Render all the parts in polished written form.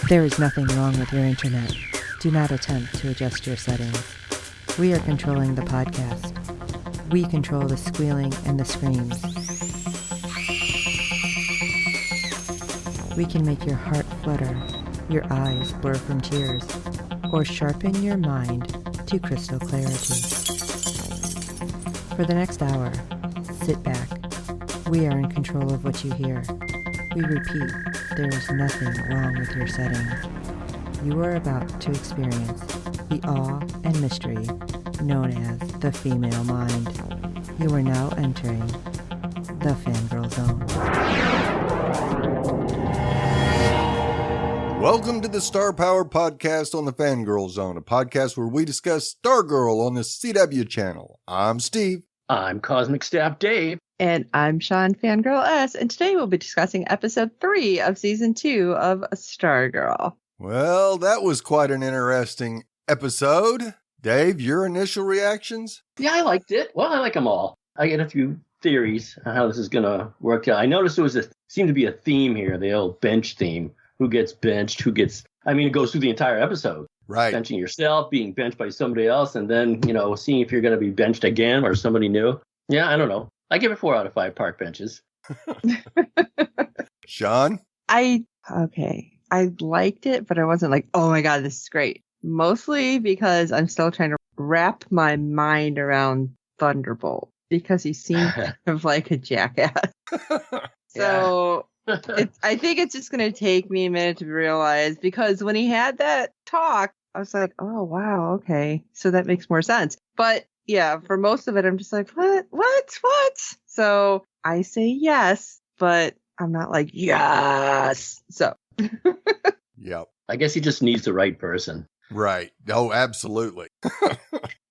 There is nothing wrong with your internet. Do not attempt to adjust your settings. We are controlling the podcast. We control the squealing and the screams. We can make your heart flutter, your eyes blur from tears, or sharpen your mind to crystal clarity. For the next hour, sit back. We are in control of what you hear. We repeat, there is nothing wrong with your settings. You are about to experience the awe and mystery known as the female mind. You are now entering the Fangirl Zone. Welcome to the Star Power Podcast on the Fangirl Zone, a podcast where we discuss Stargirl on the CW channel. I'm Steve. I'm Cosmic Staff Dave. And I'm Shawn Fangirl S. And today we'll be discussing episode 3 of season 2 of Stargirl. Well, that was quite an interesting episode. Dave, your initial reactions? Yeah, I liked it. Well, I like them all. I get a few theories on how this is going to work out. I noticed seemed to be a theme here, the old bench theme. Who gets benched, it goes through the entire episode. Right. Benching yourself, being benched by somebody else, and then, seeing if you're going to be benched again or somebody new. Yeah, I don't know. I give it 4 out of 5 park benches. Shawn? I liked it, but I wasn't like, oh my God, this is great. Mostly because I'm still trying to wrap my mind around Thunderbolt because he seemed kind of like a jackass. So I think it's just going to take me a minute to realize, because when he had that talk, I was like, oh, wow, okay. So that makes more sense. But yeah, for most of it, I'm just like, what? So I say yes, but I'm not like, yes. So. Yep. I guess he just needs the right person. Right. Oh, absolutely.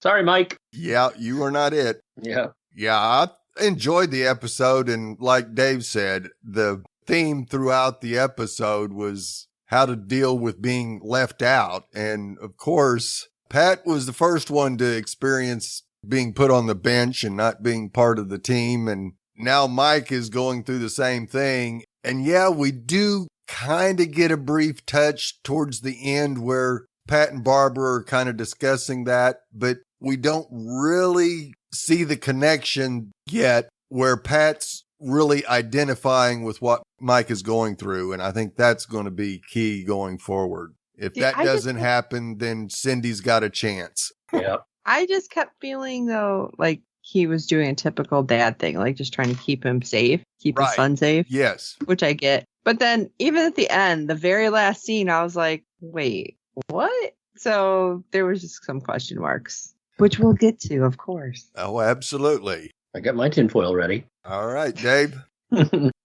Sorry, Mike. Yeah, you are not it. Yeah. Yeah, I enjoyed the episode. And like Dave said, the theme throughout the episode was how to deal with being left out. And of course, Pat was the first one to experience being put on the bench and not being part of the team. And now Mike is going through the same thing. And yeah, we do kind of get a brief touch towards the end where Pat and Barbara are kind of discussing that, but we don't really see the connection yet where Pat's really identifying with what Mike is going through. And I think that's going to be key going forward. If that doesn't happen, then Cindy's got a chance. Yeah. I just kept feeling, though, like he was doing a typical dad thing, like just trying to keep him safe, keep his son safe. Yes. Which I get. But then even at the end, the very last scene, I was like, wait, what? So there was just some question marks, which we'll get to, of course. Oh, absolutely. I got my tinfoil ready. All right, Dave.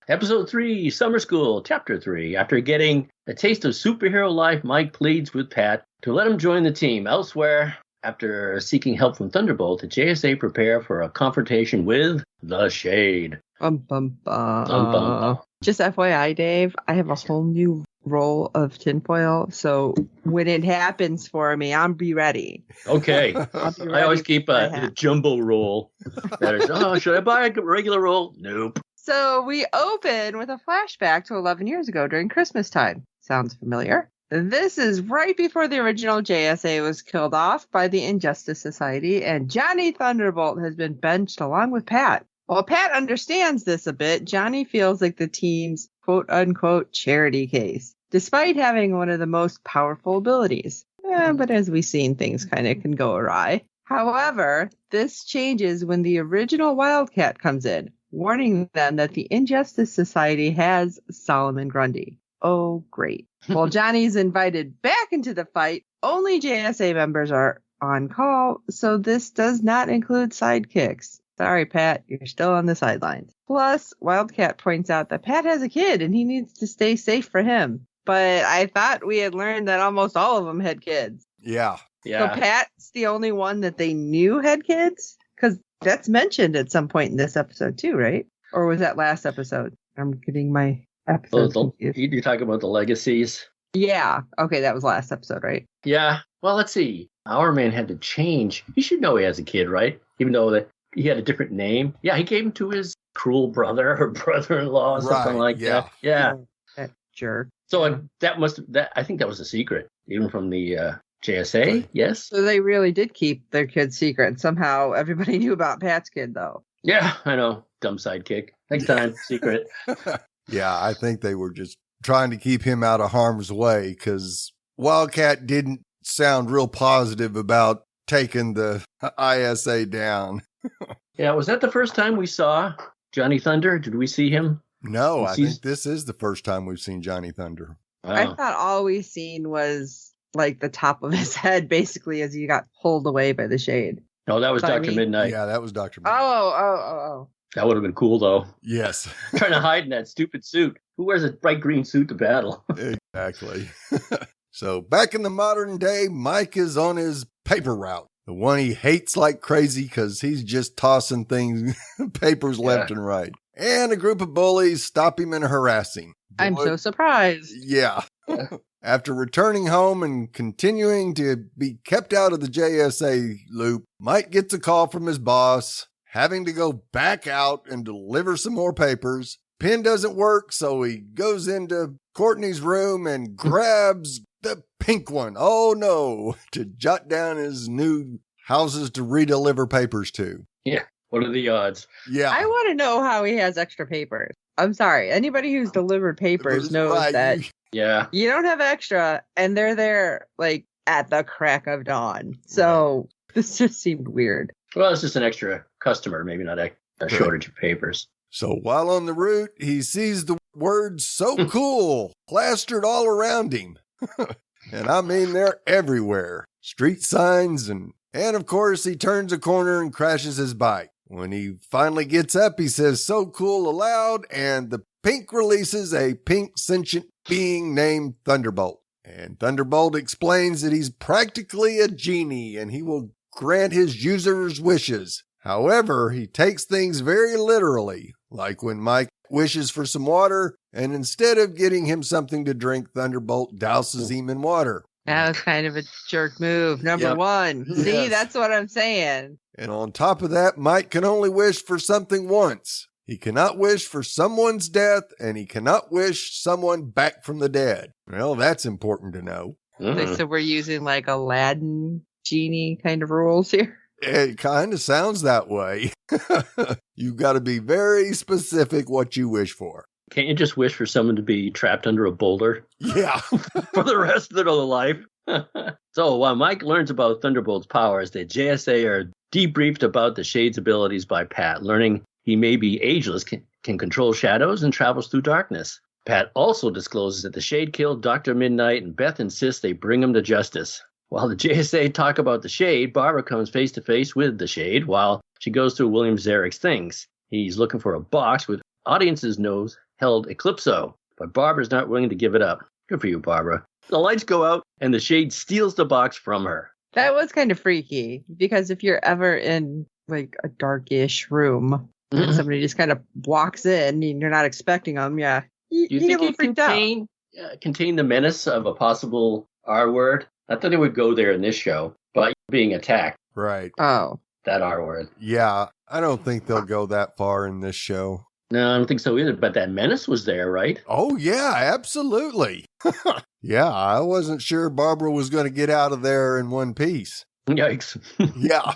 Episode 3, Summer School, Chapter 3. After getting a taste of superhero life, Mike pleads with Pat to let him join the team. Elsewhere, after seeking help from Thunderbolt, the JSA prepare for a confrontation with the Shade. Just FYI, Dave, I have a whole new roll of tinfoil, so when it happens for me, I'll be ready. Okay. I always keep a jumbo roll. That is, should I buy a regular roll? Nope. So we open with a flashback to 11 years ago during Christmas time. Sounds familiar? This is right before the original JSA was killed off by the Injustice Society, and Johnny Thunderbolt has been benched along with Pat. While Pat understands this a bit, Johnny feels like the team's quote-unquote charity case, despite having one of the most powerful abilities. But as we've seen, things kind of can go awry. However, this changes when the original Wildcat comes in, warning them that the Injustice Society has Solomon Grundy. Oh, great. While Johnny's invited back into the fight, only JSA members are on call, so this does not include sidekicks. Sorry, Pat, you're still on the sidelines. Plus, Wildcat points out that Pat has a kid and he needs to stay safe for him. But I thought we had learned that almost all of them had kids. Yeah. So Pat's the only one that they knew had kids? Because that's mentioned at some point in this episode too, right? Or was that last episode? I'm getting my episode confused. You're talking about the legacies? Yeah. Okay, that was last episode, right? Yeah. Well, let's see. Our man had to change. You should know he has a kid, right? Even though that he had a different name. Yeah, he gave him to his cruel brother or brother-in-law or something like that. Yeah. Jerk. So I think that was a secret, even from the JSA. Yes. So they really did keep their kid's secret. And somehow everybody knew about Pat's kid, though. Yeah, I know. Dumb sidekick. Next time, secret. Yeah, I think they were just trying to keep him out of harm's way because Wildcat didn't sound real positive about taking the ISA down. Yeah, was that the first time we saw Johnny Thunder? Did we see him? No, I think this is the first time we've seen Johnny Thunder. Wow. I thought all we seen was like the top of his head, basically, as he got pulled away by the shade. No, that was Dr. Midnight. Yeah, that was Dr. Midnight. Oh. That would have been cool, though. Yes. Trying to hide in that stupid suit. Who wears a bright green suit to battle? Exactly. So back in the modern day, Mike is on his paper route. The one he hates like crazy because he's just tossing papers left and right. And a group of bullies stop him and harass him. I'm so surprised. Yeah. After returning home and continuing to be kept out of the JSA loop, Mike gets a call from his boss, having to go back out and deliver some more papers. Pen doesn't work, so he goes into Courtney's room and grabs the pink one. Oh no, to jot down his new houses to redeliver papers to. Yeah. What are the odds? Yeah. I want to know how he has extra papers. I'm sorry. Anybody who's delivered papers knows that Yeah. you don't have extra, and they're there like at the crack of dawn. So this just seemed weird. Well, it's just an extra customer, maybe not a shortage of papers. So while on the route, he sees the words "so cool" plastered all around him. And I mean, they're everywhere. Street signs and of course, he turns a corner and crashes his bike. When he finally gets up, he says "so cool" aloud, and the pink releases a pink sentient being named Thunderbolt. And Thunderbolt explains that he's practically a genie and he will grant his users' wishes. However, he takes things very literally, like when Mike wishes for some water, and instead of getting him something to drink, Thunderbolt douses him in water. That was kind of a jerk move. Number one. See, Yes. that's what I'm saying. And on top of that, Mike can only wish for something once. He cannot wish for someone's death, and he cannot wish someone back from the dead. Well, that's important to know. So we're using like Aladdin genie kind of rules here. It kind of sounds that way. You've got to be very specific what you wish for. Can't you just wish for someone to be trapped under a boulder Yeah. for the rest of their life? So while Mike learns about Thunderbolt's powers, the JSA are debriefed about the Shade's abilities by Pat, learning he may be ageless, can control shadows, and travels through darkness. Pat also discloses that the Shade killed Dr. Midnight, and Beth insists they bring him to justice. While the JSA talk about the Shade, Barbara comes face to face with the Shade while she goes through William Zarek's things. He's looking for a box with audience's nose held Eclipso, but Barbara's not willing to give it up. Good for you, Barbara. The lights go out, and the Shade steals the box from her. That was kind of freaky, because if you're ever in like a darkish room and somebody just kind of walks in and you're not expecting them, Do you think it contain the menace of a possible R word? Not that it would go there in this show, but being attacked. Right. Oh. That R word. Yeah, I don't think they'll go that far in this show. No, I don't think so either, but that menace was there, right? Oh, yeah, absolutely. Yeah, I wasn't sure Barbara was going to get out of there in one piece. Yikes. Yeah.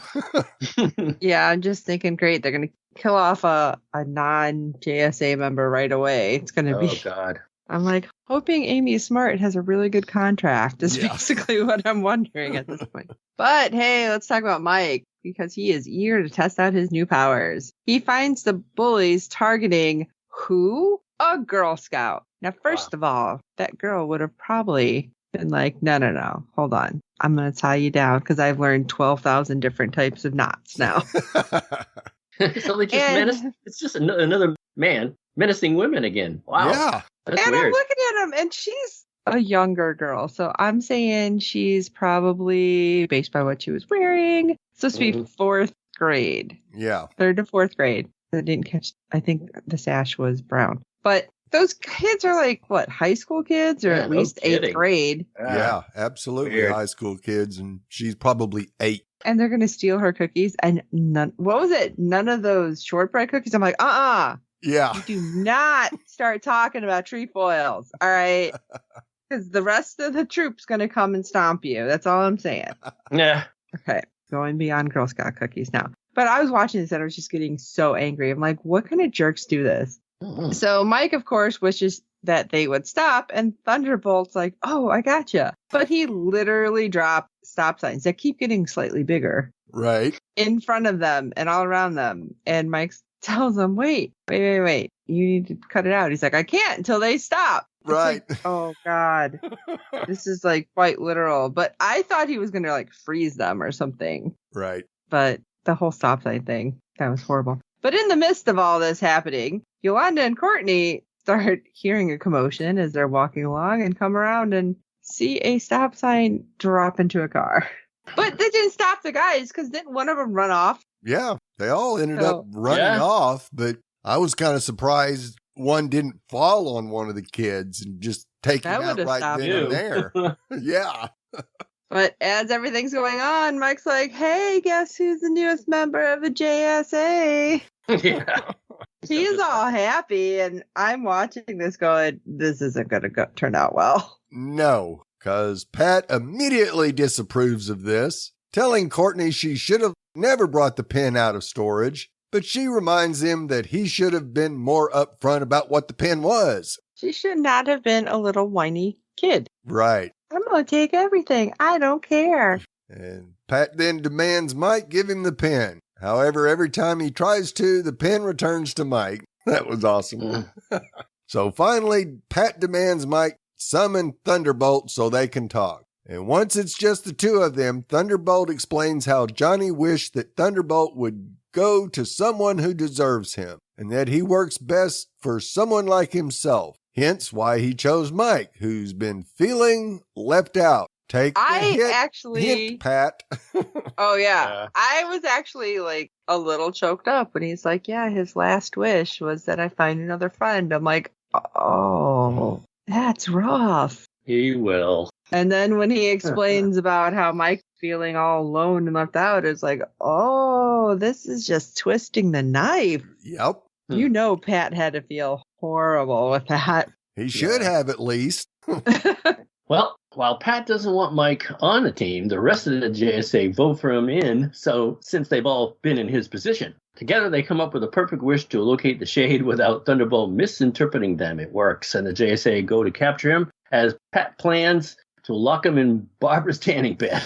Yeah, I'm just thinking, great, they're going to kill off a non-JSA member right away. It's going to be... Oh, God. I'm like, hoping Amy is smart and has a really good contract is basically what I'm wondering at this point. But hey, let's talk about Mike, because he is eager to test out his new powers. He finds the bullies targeting who? A Girl Scout. Now, first of all, that girl would have probably been like, no, hold on. I'm going to tie you down because I've learned 12,000 different types of knots now. So they just menace. It's just another man menacing women again. Wow. Yeah. That's and weird. I'm looking at him, and she's a younger girl. So I'm saying she's probably, based by what she was wearing, supposed to be fourth grade. Yeah. Third to fourth grade. I didn't catch, I think the sash was brown. But those kids are like, what, high school kids? Or at least eighth grade? Yeah, absolutely. Weird. High school kids, and she's probably 8. and they're going to steal her cookies. And what was it? None of those shortbread cookies. I'm like, Yeah. You do not start talking about trefoils. All right. Because the rest of the troop's going to come and stomp you. That's all I'm saying. Yeah. Okay. Going beyond Girl Scout cookies now. But I was watching this and I was just getting so angry. I'm like, what kind of jerks do this? Mm-hmm. So Mike, of course, wishes that they would stop. And Thunderbolt's like, oh, I gotcha. But he literally dropped stop signs that keep getting slightly bigger. Right. In front of them and all around them. And Mike tells them, wait. You need to cut it out. He's like, I can't until they stop. Right. Like, oh, God. This is like quite literal. But I thought he was going to like freeze them or something. Right. But the whole stop sign thing, that was horrible. But in the midst of all this happening, Yolanda and Courtney start hearing a commotion as they're walking along and come around and see a stop sign drop into a car. But they didn't stop the guys because didn't one of them run off? Yeah. They all ended up running off, but I was kind of surprised one didn't fall on one of the kids and just take him out right then and there. Yeah. But as everything's going on, Mike's like, hey, guess who's the newest member of the JSA? Yeah. He's all happy, and I'm watching this going, this isn't going to turn out well. No, because Pat immediately disapproves of this, telling Courtney she should have never brought the pen out of storage, but she reminds him that he should have been more upfront about what the pen was. She should not have been a little whiny kid. Right. I'm going to take everything. I don't care. And Pat then demands Mike give him the pen. However, every time he tries to, the pen returns to Mike. That was awesome. So finally, Pat demands Mike summon Thunderbolt so they can talk. And once it's just the two of them, Thunderbolt explains how Johnny wished that Thunderbolt would go to someone who deserves him, and that he works best for someone like himself. Hence why he chose Mike, who's been feeling left out. Take the hint, Pat. Oh, yeah. I was actually like a little choked up when he's like, yeah, his last wish was that I find another friend. I'm like, oh, that's rough. He will. And then when he explains about how Mike's feeling all alone and left out, it's like, oh, this is just twisting the knife. Yep. You know Pat had to feel horrible with that. He should have at least. Well, while Pat doesn't want Mike on the team, the rest of the JSA vote for him in, so since they've all been in his position. Together, they come up with a perfect wish to locate the Shade without Thunderbolt misinterpreting them. It works, and the JSA go to capture him as Pat plans to lock him in Barbara's tanning bed.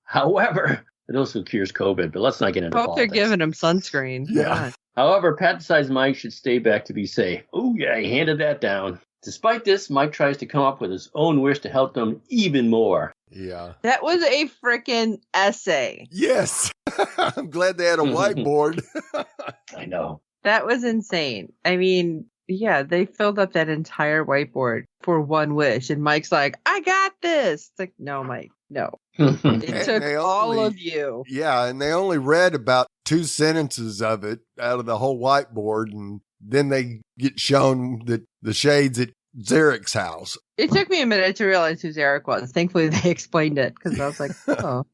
However, it also cures COVID, but let's not get into Hope politics. they're giving him sunscreen. Yeah. However, Pat decides Mike should stay back to be safe. Oh, yeah, he handed that down. Despite this, Mike tries to come up with his own wish to help them even more. Yeah. That was a freaking essay. Yes. I'm glad they had a whiteboard. I know. That was insane. I mean, yeah, they filled up that entire whiteboard for one wish. And Mike's like, I got this. It's like, no, Mike, no. It took all of you. Yeah, and they only read about 2 sentences of it out of the whole whiteboard. And then they get shown that the Shade's at Zarek's house. It took me a minute to realize who Zarek was. Thankfully, they explained it because I was like, oh.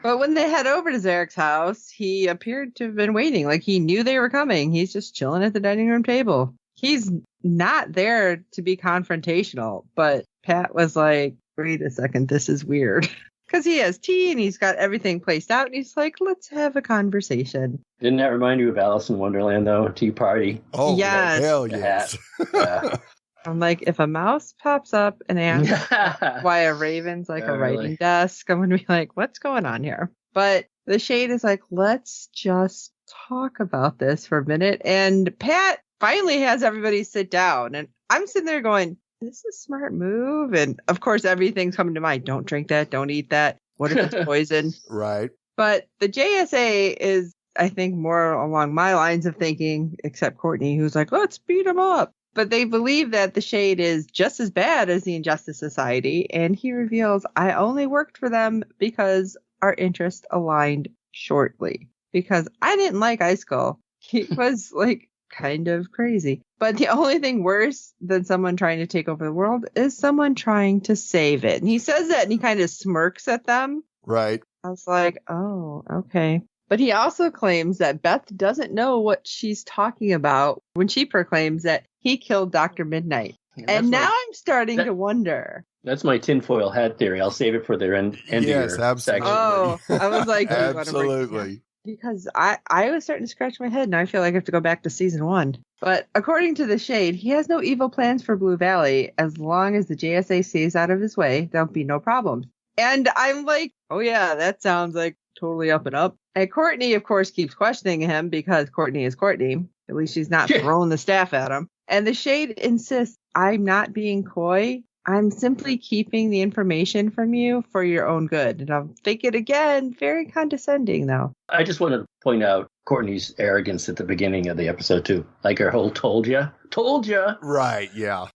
But when they head over to Zarek's house, he appeared to have been waiting. Like he knew they were coming. He's just chilling at the dining room table. He's not there to be confrontational. But Pat was like, wait a second, this is weird. Because he has tea and he's got everything placed out. And he's like, let's have a conversation. Didn't that remind you of Alice in Wonderland, though? Tea party. Oh, yes. Hell yes. Yeah. I'm like, if a mouse pops up and asks why a raven's like a writing desk, I'm going to be like, what's going on here? But the Shade is like, let's just talk about this for a minute. And Pat finally has everybody sit down. And I'm sitting there going, this is a smart move. And of course, everything's coming to mind. Don't drink that. Don't eat that. What if it's poison? Right. But the JSA is, I think, more along my lines of thinking, except Courtney, who's like, let's beat him up. But they believe that the Shade is just as bad as the Injustice Society. And he reveals, I only worked for them because our interests aligned shortly. Because I didn't like Ice Skull. He was like kind of crazy. But the only thing worse than someone trying to take over the world is someone trying to save it. And he says that and he kind of smirks at them. Right. I was like, oh, okay. But he also claims that Beth doesn't know what she's talking about when she proclaims that he killed Dr. Midnight. Yeah, and now I'm starting to wonder. That's my tinfoil hat theory. I'll save it for the end of Yes, your absolutely. section. Oh, I was like, absolutely. Because I was starting to scratch my head and I feel like I have to go back to season 1. But according to the Shade, he has no evil plans for Blue Valley. As long as the JSA stays out of his way, there'll be no problem. And I'm like, oh yeah, that sounds like totally up and up. And Courtney, of course, keeps questioning him because Courtney is Courtney. At least she's not throwing the staff at him. And the Shade insists, I'm not being coy. I'm simply keeping the information from you for your own good. And I'll think it again. Very condescending, though. I just wanted to point out Courtney's arrogance at the beginning of the episode, too. Like her whole told ya. Told ya. Right, yeah.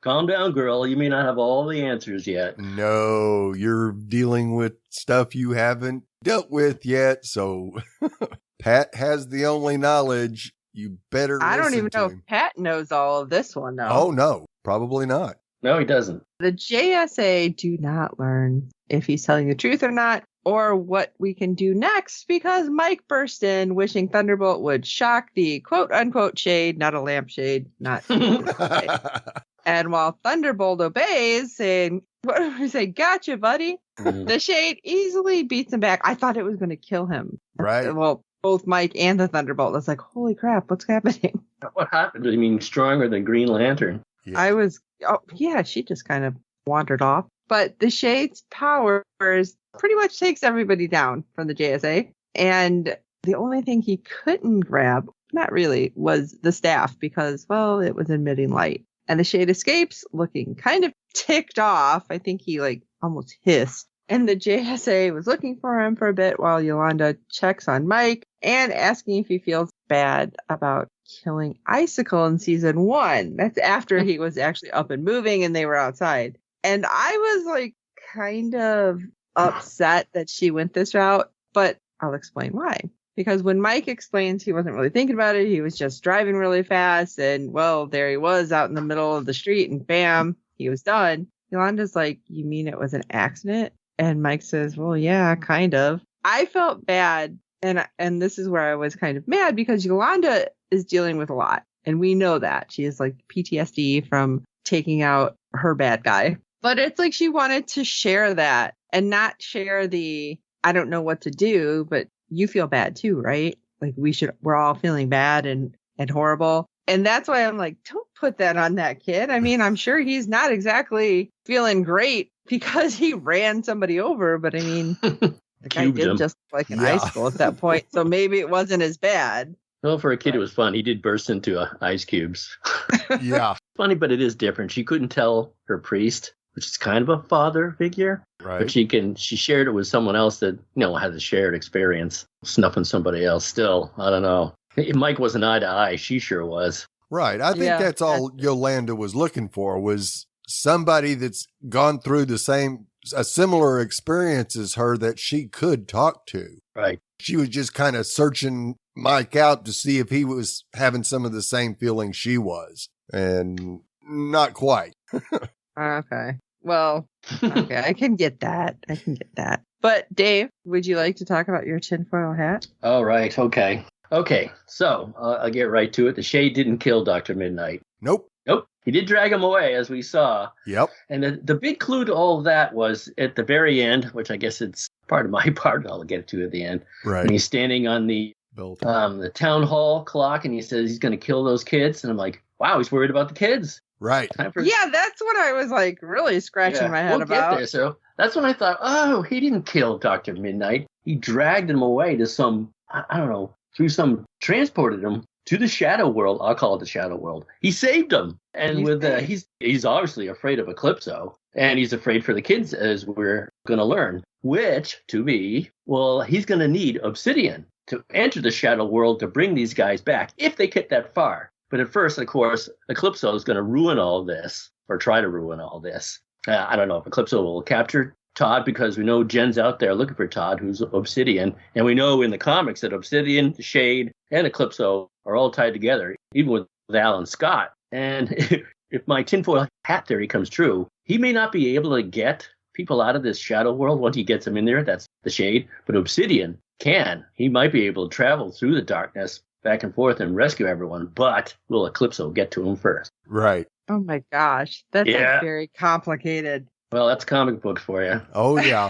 Calm down, girl. You may not have all the answers yet. No, you're dealing with stuff you haven't dealt with yet. So Pat has the only knowledge. You better I don't listen even to know him. if Pat knows all of this one, though. Oh, no, probably not. No, he doesn't. The JSA do not learn if he's telling the truth or not, or what we can do next, because Mike burst in wishing Thunderbolt would shock the quote-unquote Shade, not a lampshade, not... And while Thunderbolt obeys, saying, what do we say, gotcha, buddy, the Shade easily beats him back. I thought it was going to kill him. Right. Well, both Mike and the Thunderbolt. I was like, holy crap, what's happening? What happened? I mean, stronger than Green Lantern. Yeah. I was, she just kind of wandered off. But the Shade's powers pretty much takes everybody down from the JSA. And the only thing he couldn't grab, not really, was the staff because, well, it was emitting light. And the Shade escapes looking kind of ticked off. I think he almost hissed. And the JSA was looking for him for a bit while Yolanda checks on Mike and asking if he feels bad about killing Icicle in season 1. That's after he was actually up and moving and they were outside. And I was kind of upset that she went this route, but I'll explain why. Because when Mike explains he wasn't really thinking about it, he was just driving really fast and, well, there he was out in the middle of the street and bam, he was done. Yolanda's like, you mean it was an accident? And Mike says, well, yeah, kind of. I felt bad. And this is where I was kind of mad because Yolanda is dealing with a lot. And we know that. She has PTSD from taking out her bad guy. But it's like she wanted to share that and not share the, I don't know what to do, but you feel bad too, right? We're all feeling bad and horrible. And that's why I'm like, don't put that on that kid. I mean, I'm sure he's not exactly feeling great because he ran somebody over, but I mean, the guy did just look like an icicle at that point. So maybe it wasn't as bad. Well, for a kid, it was fun. He did burst into ice cubes. Yeah. Funny, but it is different. She couldn't tell her priest, which is kind of a father figure. Right. But she shared it with someone else that, has a shared experience. Snuffing somebody else still. I don't know. Mike wasn't eye to eye. She sure was. Right. I think that's all Yolanda was looking for, was somebody that's gone through a similar experience as her that she could talk to. Right. She was just kind of searching Mike out to see if he was having some of the same feelings she was. And not quite. Okay. Well, okay. I can get that. But Dave, would you like to talk about your tinfoil hat? All right. Okay. So I'll get right to it. The Shade didn't kill Dr. Midnight. Nope. He did drag him away, as we saw. Yep. And the big clue to all of that was at the very end, which I guess it's part of my part. I'll get to at the end. Right. And he's standing on the town hall clock, and he says he's going to kill those kids. And I'm like, wow, he's worried about the kids. Right. Yeah, that's what I was really scratching my head about. Get there. So that's when I thought, oh, he didn't kill Dr. Midnight. He dragged him away to some, I don't know, transported him to the shadow world. I'll call it the shadow world. He saved him. And he's obviously afraid of Eclipso, and he's afraid for the kids, as we're going to learn, which to me, well, he's going to need obsidian to enter the shadow world to bring these guys back if they get that far. But at first, of course, Eclipso is going to ruin all this, or try to ruin all this. I don't know if Eclipso will capture Todd, because we know Jen's out there looking for Todd, who's Obsidian. And we know in the comics that Obsidian, the Shade, and Eclipso are all tied together, even with Alan Scott. And if my tinfoil hat theory comes true, he may not be able to get people out of this shadow world once he gets them in there. That's the Shade. But Obsidian can. He might be able to travel through the darkness back and forth and rescue everyone, but will Eclipso get to him first? Right. Oh my gosh. That's like very complicated. Well, that's comic books for you. Oh, yeah.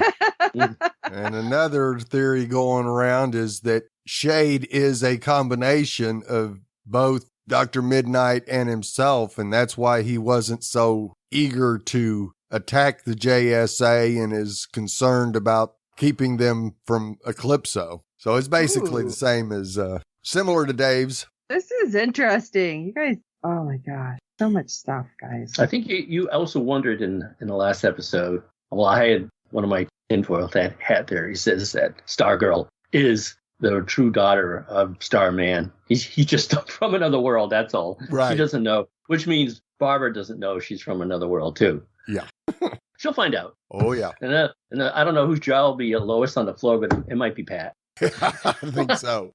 And another theory going around is that Shade is a combination of both Dr. Midnight and himself, and that's why he wasn't so eager to attack the JSA and is concerned about keeping them from Eclipso. So it's basically the same as, similar to Dave's. This is interesting. You guys, oh my gosh. So much stuff, guys. I think you also wondered in the last episode, well, I had one of my tinfoil hat there. He says that Stargirl is the true daughter of Starman. He's just from another world, that's all. Right. She doesn't know, which means Barbara doesn't know she's from another world, too. Yeah. She'll find out. Oh, yeah. And I don't know whose jaw will be lowest on the floor, but it might be Pat. I think so.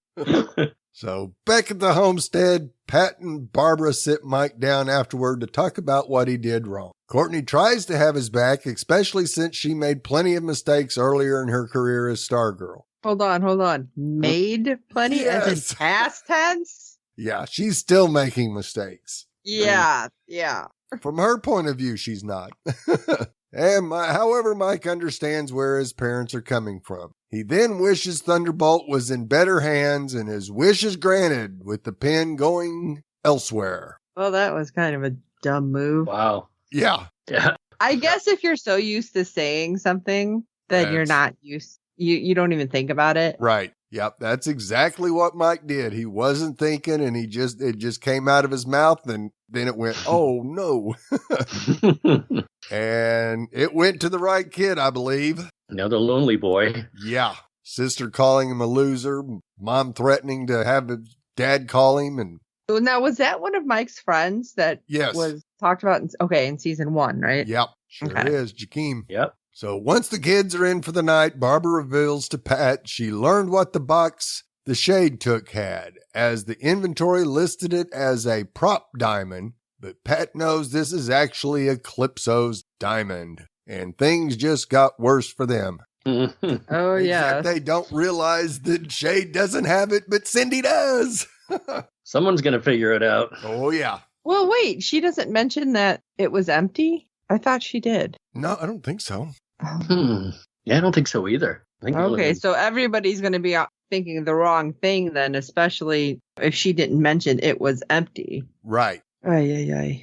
So back at the homestead, Pat and Barbara sit Mike down afterward to talk about what he did wrong. Courtney tries to have his back, especially since she made plenty of mistakes earlier in her career as Stargirl. Hold on. Made plenty as in past tense? Yeah, she's still making mistakes. Yeah. From her point of view, she's not. However, Mike understands where his parents are coming from. He then wishes Thunderbolt was in better hands, and his wish is granted, with the pen going elsewhere. Well, that was kind of a dumb move. Wow. Yeah. I guess if you're so used to saying something that you're not used, you don't even think about it. Right. Yep. That's exactly what Mike did. He wasn't thinking, and it just came out of his mouth, and then it went, oh no. And it went to the right kid, I believe. Another lonely boy. Yeah. Sister calling him a loser, mom threatening to have his dad call him. And now, was that one of Mike's friends that was talked about in season 1, right? Yep. Sure is. Jakeem. Yep. So once the kids are in for the night, Barbara reveals to Pat she learned what the box the Shade took had, as the inventory listed it as a prop diamond, but Pat knows this is actually Eclipso's diamond, and things just got worse for them. Oh, yeah. They don't realize that Shade doesn't have it, but Cindy does. Someone's going to figure it out. Oh, yeah. Well, wait, she doesn't mention that it was empty? I thought she did. No, I don't think so. Yeah, I don't think so either. Okay, so everybody's going to be thinking the wrong thing then, especially if she didn't mention it was empty. Right. Ay.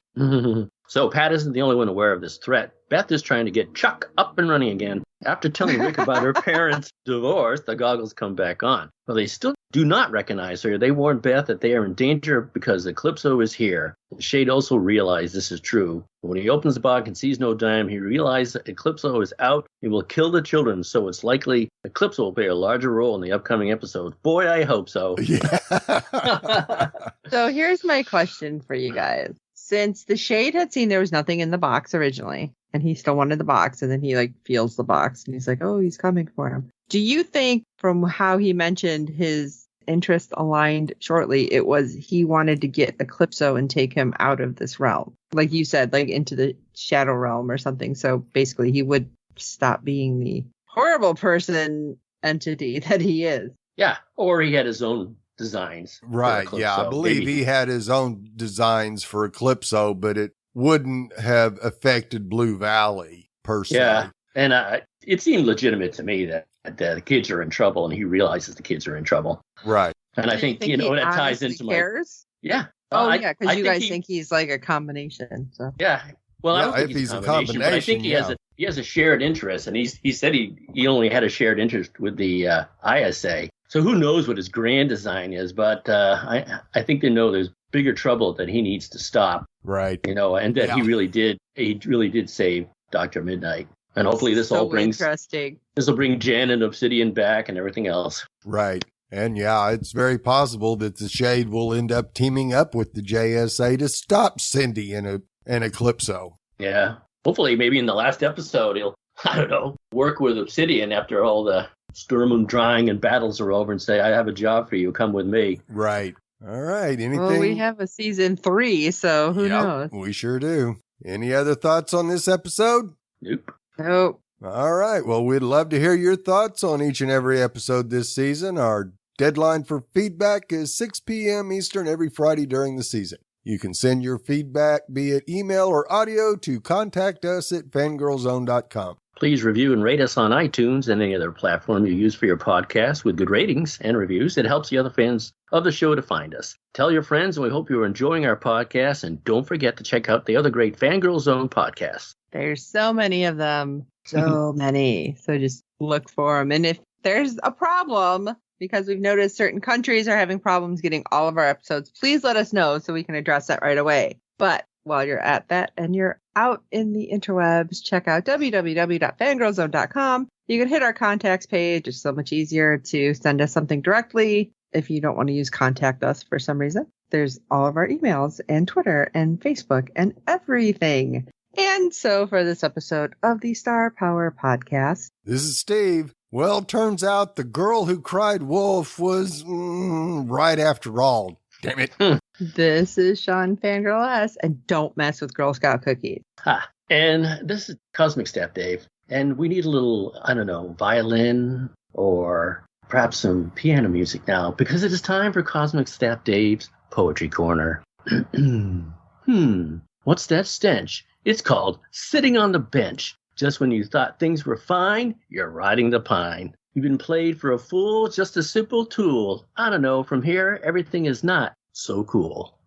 So Pat isn't the only one aware of this threat. Beth is trying to get Chuck up and running again. After telling Rick about her parents' divorce, the goggles come back on. But they still do not recognize her. They warn Beth that they are in danger because Eclipso is here. The Shade also realizes this is true. But when he opens the box and sees no dime, he realizes that Eclipso is out. He will kill the children, so it's likely Eclipso will play a larger role in the upcoming episodes. Boy, I hope so. Yeah. So here's my question for you guys. Since the Shade had seen there was nothing in the box originally, and he still wanted the box, and then he feels the box, and he's like, oh, he's coming for him. Do you think from how he mentioned his interest aligned shortly, it was he wanted to get Eclipso and take him out of this realm? Like you said, into the shadow realm or something. So basically he would stop being the horrible person entity that he is. Yeah, or he had his own designs. Right, yeah. I believe he had his own designs for Eclipso, but it wouldn't have affected Blue Valley per se. Yeah, and it seemed legitimate to me that the kids are in trouble, and he realizes the kids are in trouble. Right. And I think that ties into cares? Yeah. Yeah, because you guys think he's like a combination. So. Yeah. Well, I don't think he's a combination, but I think he has a shared interest, and he said he only had a shared interest with the ISA. So who knows what his grand design is, but I think they know there's bigger trouble that he needs to stop. Right. And that he really did save Dr. Midnight. And hopefully this will bring Jen and Obsidian back and everything else. Right. And yeah, it's very possible that the Shade will end up teaming up with the JSA to stop Cindy and Eclipso. Yeah. Hopefully maybe in the last episode he'll, work with Obsidian after all the storm and drying and battles are over and say, I have a job for you. Come with me. Right. All right. Anything? Well, we have a season 3, so who knows? We sure do. Any other thoughts on this episode? Nope. All right. Well, we'd love to hear your thoughts on each and every episode this season. Our deadline for feedback is 6 p.m. Eastern every Friday during the season. You can send your feedback, be it email or audio, to contact us at fangirlzone.com. Please review and rate us on iTunes and any other platform you use for your podcast with good ratings and reviews. It helps the other fans of the show to find us. Tell your friends, and we hope you're enjoying our podcast. And don't forget to check out the other great Fangirl Zone podcasts. There's so many of them. So many. So just look for them. And if there's a problem, because we've noticed certain countries are having problems getting all of our episodes, please let us know so we can address that right away. But while you're at that and you're out in the interwebs, check out www.fangirlzone.com. You can hit our contacts page. It's so much easier to send us something directly if you don't want to use contact us for some reason. There's all of our emails and Twitter and Facebook and everything. And so for this episode of the Star Power Podcast, this is Steve. Well, turns out the girl who cried wolf was right after all. Damn it. This is Shawn Fangirl S, and don't mess with Girl Scout cookies. Ha. And this is Cosmic Staff Dave. And we need a little, violin or perhaps some piano music now, because it is time for Cosmic Staff Dave's Poetry Corner. What's that stench? It's called Sitting on the Bench. Just when you thought things were fine, you're riding the pine. You've been played for a fool, just a simple tool. From here, everything is not so cool.